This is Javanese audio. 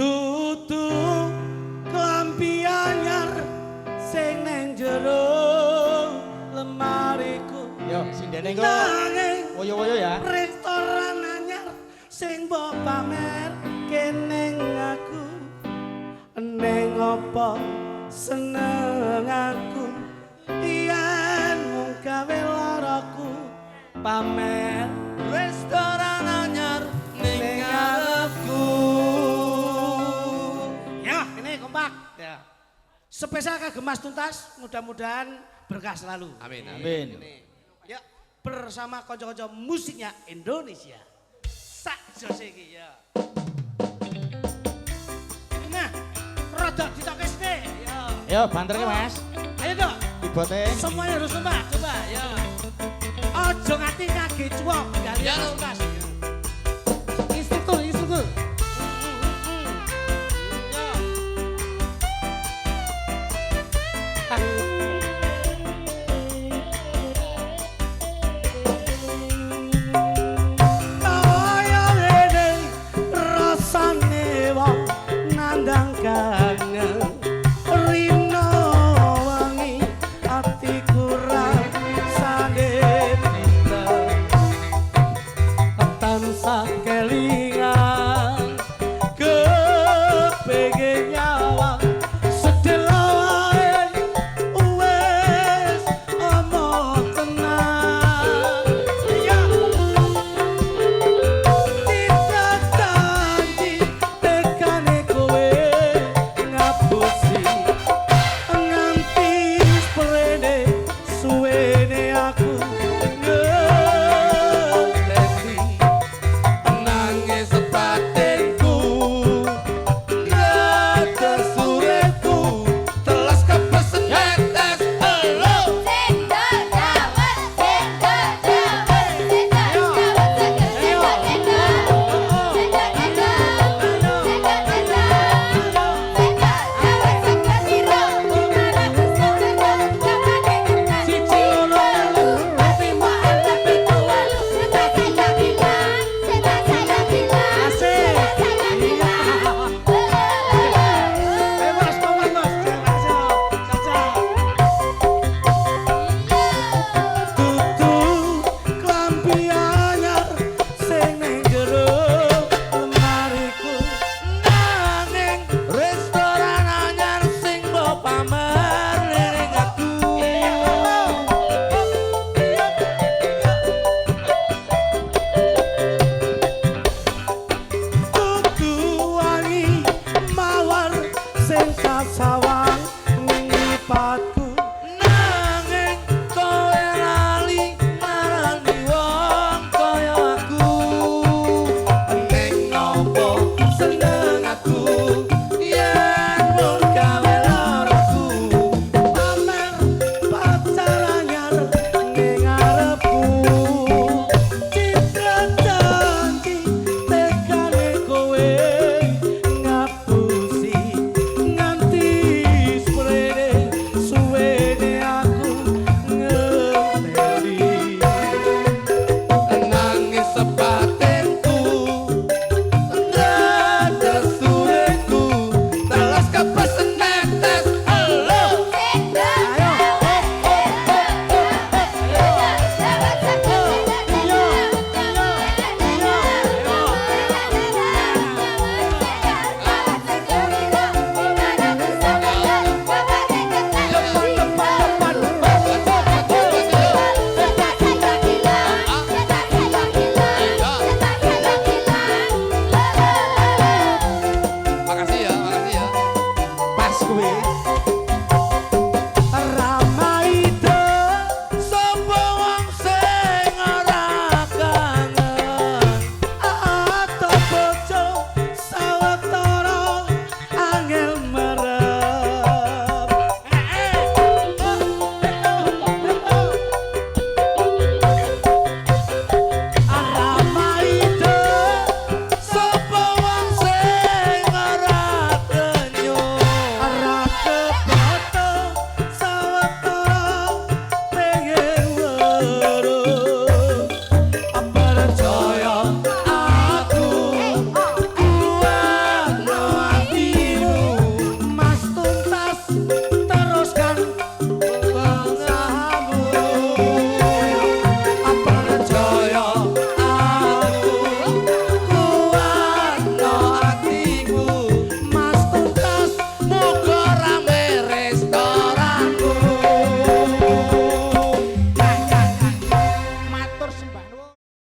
Dudu klambi anyar sing nang jero lemariku. Yo, sindene kok. Woyo-woyo ya. Restoran anyar sing mbok pamer keneng aku. Neng apa seneng aku yen mung gawe laraku pamer restoran anyar ning aku. Ya, ini kompak. Ya. Spesial kagem Mas Tuntas, mudah-mudahan berkah selalu. Amin. Amin. Ya, bersama kanca-kanca musiknya Indonesia. Sak jose iki ya. Nah, rada ditokes nih. Ya. Yo, banterke Mas. Ayo dong. Ibote. Semuanya harus numpak, coba ya. Ojo nganti kaget cuwok, gali Ya, tuntas. Instruktur. Kaya ngene rasane wong nandang kangen. Rino wangi ati kurang sane pinter. Tansah kelingan kepengin nyawang sedelo wae wis omong tenang. Ya tidak janji tekane kowe ngapusi nganti sprene suwene aku ngerti nangis Mas.